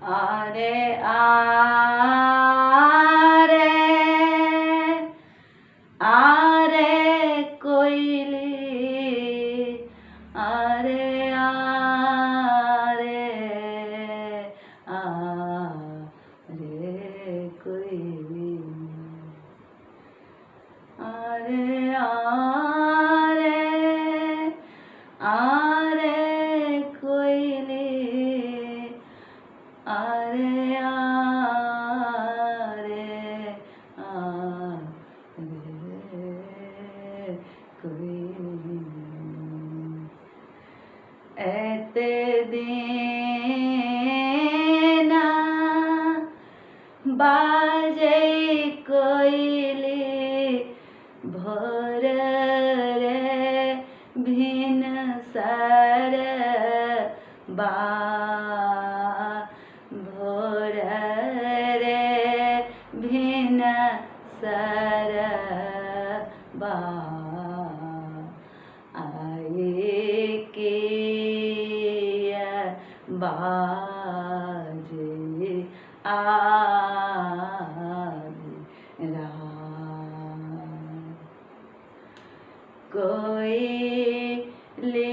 आरे आरे कोयली आरे कोयली आरे कोयली एते दीना बाजे कोयली भोर रे भिन सर बा भोर रे भिन सर बा आए के बाजे कोयली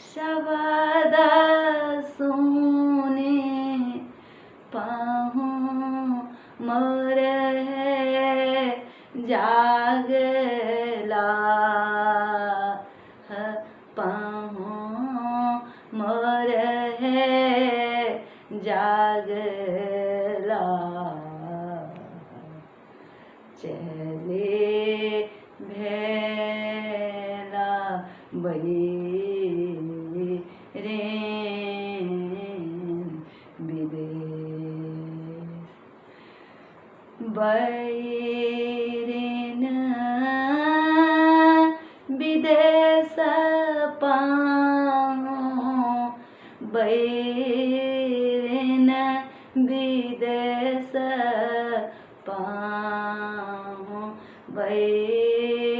शब्द सुने पाहु मोर जागला पाहु मोर जागला चले भेला बही रे विदेश बैरिन विदेश पाऊँ बैरिन विदेश पाऊँ बैरिन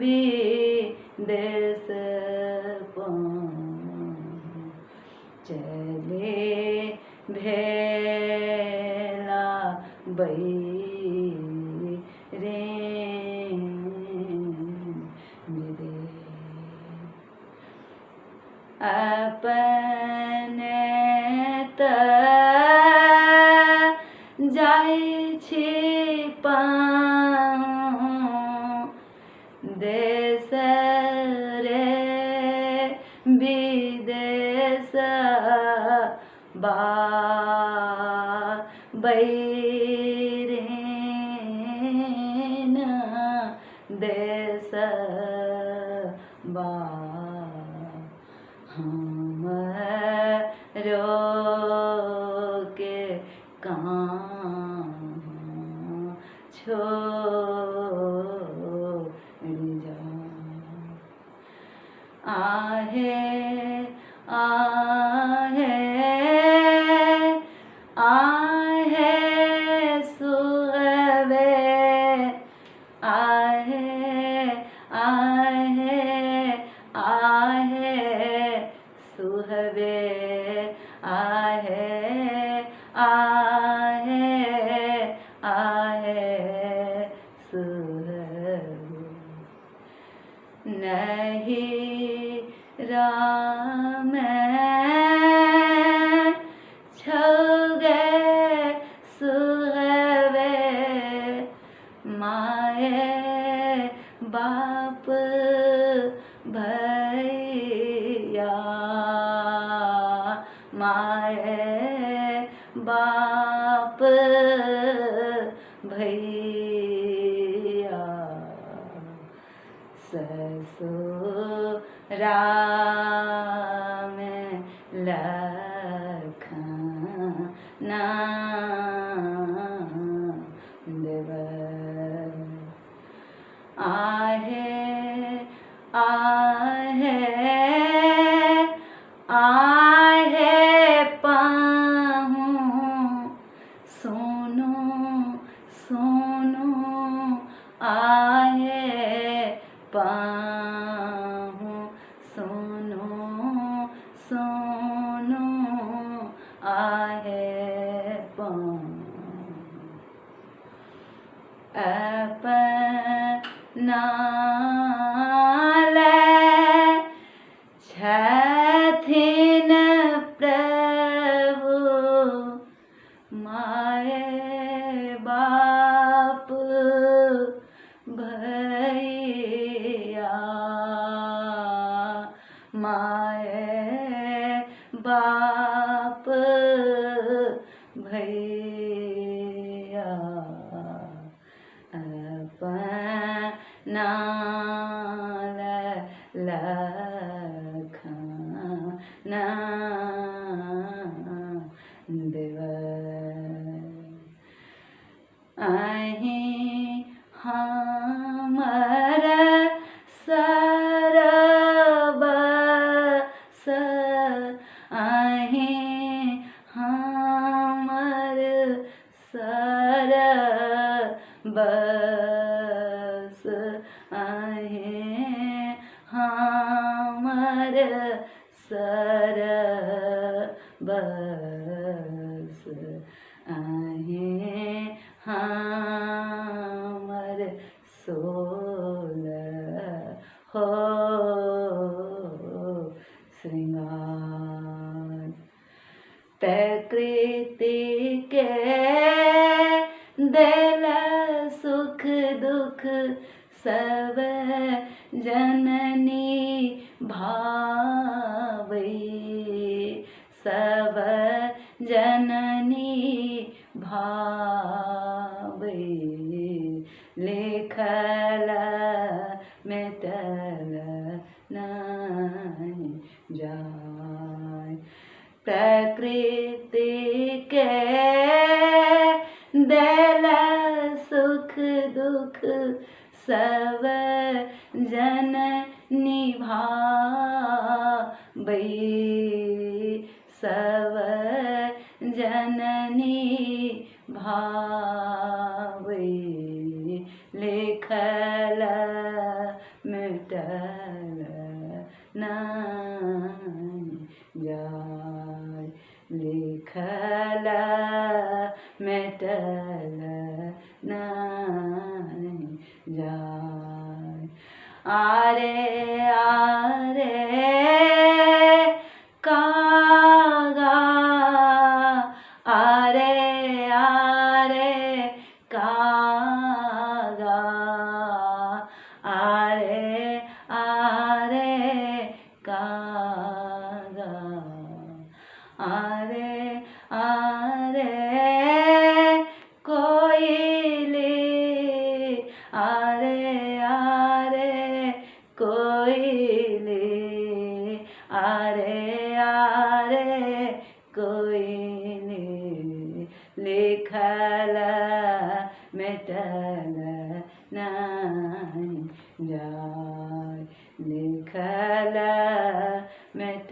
विदेश पाऊँ चले भेला बैरिन विदेश अपने जाइ छी पाऊँ देश रे विदेश बा बैरिन देश बा हमरो के कहाँ छोड़ जा आहे आहे आहे सुहवे आहे आहे आहे सुहवे आहे आहे आहे सुहवे नहीं राम छोगे सुहवे माए बाप भैया माए बाप भैया ससुरा में लखना देव आहे आहे आहे पाहूँ सोनू सोनू आहे पाहूँ सोनू माए बाप भैया अपना लखना अहीं हमर सरबस अहीं हमर सरबस अहीं हमर सरबस अहीं हमर सोल हो श्रृंगार प्रकृति के देल सुख दुख सब जननी भावै सब जननी भावै लिखल मिटल नहीं जाय प्रकृति के देल सुख दुख सब जन निभाबै सब जननी भावै लिखल मिटल नहीं जाय लिखल मिटल नहीं जाय आरे आरे कागा आरे आरे कागा आरे आरे कागा आरे आरे कोयले आरे आरे कोयले आरे आरे कोयले लिखल मिटल नहीं जाय लिखल मिटल